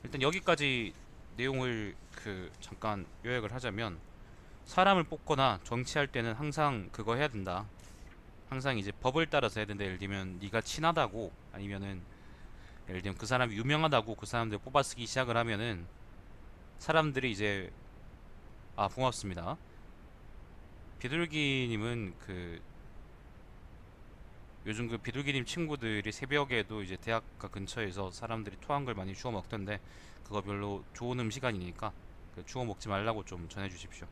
일단 여기까지 내용을 잠깐 요약을 하자면, 사람을 뽑거나 정치할 때는 항상 그거 해야 된다. 항상 이제 법을 따라서 해야 된다. 예를 들면 네가 친하다고, 아니면은 예를 들면 그 사람이 유명하다고 그 사람들 뽑아쓰기 시작을 하면은 사람들이 이제, 아, 고맙습니다. 비둘기님은 요즘 비둘기님 친구들이 새벽에도 이제 대학가 근처에서 사람들이 토한 걸 많이 주워 먹던데, 그거 별로 좋은 음식 아니니까 주워 먹지 말라고 좀 전해주십시오.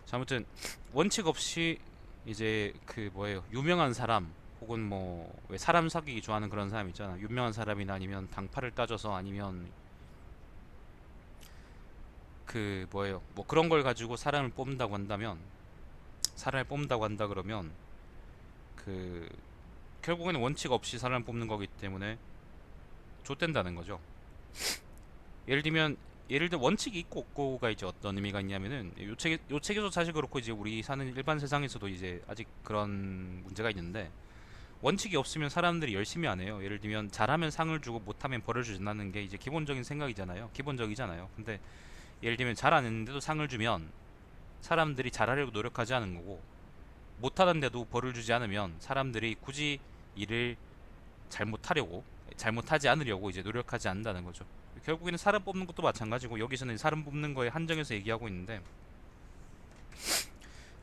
자, 아무튼 원칙 없이 이제 뭐예요, 유명한 사람 혹은 뭐 왜 사람 사귀기 좋아하는 그런 사람 있잖아. 유명한 사람이나 아니면 당파를 따져서, 아니면 뭐예요, 뭐 그런 걸 가지고 사람을 뽑는다고 한다 그러면, 그 결국에는 원칙 없이 사람을 뽑는 거기 때문에 좆된다는 거죠. 예를 들면 원칙이 있고 없고가 이제 어떤 의미가 있냐면은, 요 책에서 사실 그렇고 이제 우리 사는 일반 세상에서도 이제 아직 그런 문제가 있는데, 원칙이 없으면 사람들이 열심히 안 해요. 예를 들면 잘하면 상을 주고 못하면 벌을 준다는 게 이제 기본적인 생각이잖아요. 기본적이잖아요. 근데 예를 들면 잘 안 했는데도 상을 주면 사람들이 잘하려고 노력하지 않은 거고, 못하는데도 벌을 주지 않으면 사람들이 굳이 일을 잘못하려고 잘못하지 않으려고 이제 노력하지 않는다는 거죠. 결국에는 사람 뽑는 것도 마찬가지고, 여기서는 사람 뽑는 거에 한정해서 얘기하고 있는데,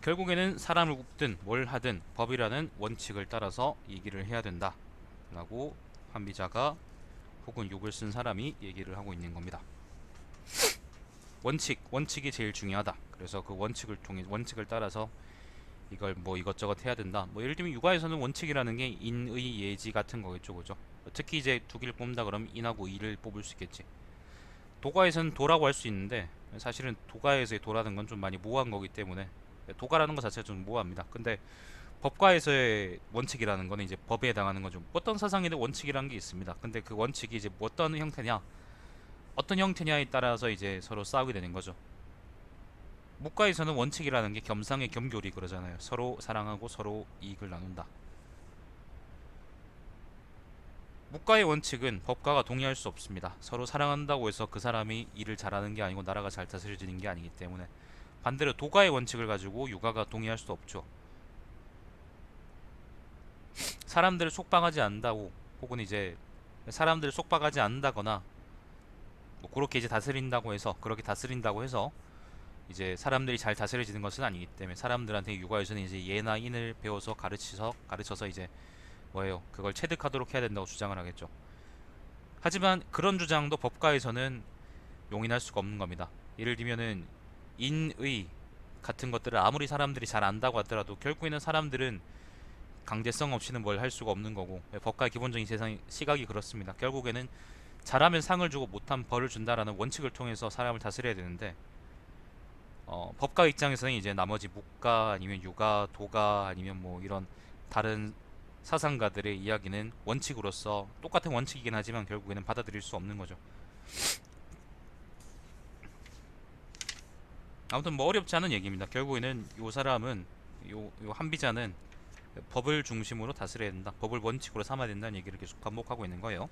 결국에는 사람을 뽑든 뭘 하든 법이라는 원칙을 따라서 얘기를 해야 된다 라고 판비자가 혹은 욕을 쓴 사람이 얘기를 하고 있는 겁니다. 원칙이 제일 중요하다. 그래서 그 원칙을 따라서 이걸 뭐 이것저것 해야 된다. 뭐 예를 들면 육아에서는 원칙이라는 게 인의 예지 같은 거겠죠, 그죠? 특히 이제 두 개를 뽑는다 그러면 인하고 의를 뽑을 수 있겠지. 도가에서는 도라고 할 수 있는데, 사실은 도가에서의 도라는 건 좀 많이 모호한 거기 때문에 도가라는 것 자체가 좀 모호합니다. 근데 법가에서의 원칙이라는 거는 이제 법에 해당하는 거죠. 어떤 사상에는 원칙이라는 게 있습니다. 근데 그 원칙이 이제 어떤 형태냐에 따라서 이제 서로 싸우게 되는 거죠. 목가에서는 원칙이라는 게 겸상의 겸교리 그러잖아요. 서로 사랑하고 서로 이익을 나눈다. 목가의 원칙은 법가가 동의할 수 없습니다. 서로 사랑한다고 해서 그 사람이 일을 잘하는 게 아니고 나라가 잘 다스려지는 게 아니기 때문에. 반대로 도가의 원칙을 가지고 육아가 동의할 수 없죠. 사람들을 속박하지 않는다고, 혹은 이제 사람들을 속박하지 않는다거나 뭐 그렇게 이제 그렇게 다스린다고 해서 이제 사람들이 잘 다스려지는 것은 아니기 때문에, 사람들한테 육아에서는 이제 예나 인을 배워서 가르쳐서 이제 뭐예요, 그걸 체득하도록 해야 된다고 주장을 하겠죠. 하지만 그런 주장도 법가에서는 용인할 수가 없는 겁니다. 예를 들면은 인의 같은 것들을 아무리 사람들이 잘 안다고 하더라도 결국에는 사람들은 강제성 없이는 뭘 할 수가 없는 거고, 법가의 기본적인 세상 시각이 그렇습니다. 결국에는 잘하면 상을 주고 못하면 벌을 준다라는 원칙을 통해서 사람을 다스려야 되는데, 법가 입장에서는 이제 나머지 묵가 아니면 유가, 도가 아니면 뭐 이런 다른 사상가들의 이야기는 원칙으로서 똑같은 원칙이긴 하지만 결국에는 받아들일 수 없는 거죠. 아무튼 뭐 어렵지 않은 얘기입니다. 결국에는 요 한비자는 법을 중심으로 다스려야 된다, 법을 원칙으로 삼아야 된다는 얘기를 계속 반복하고 있는 거예요.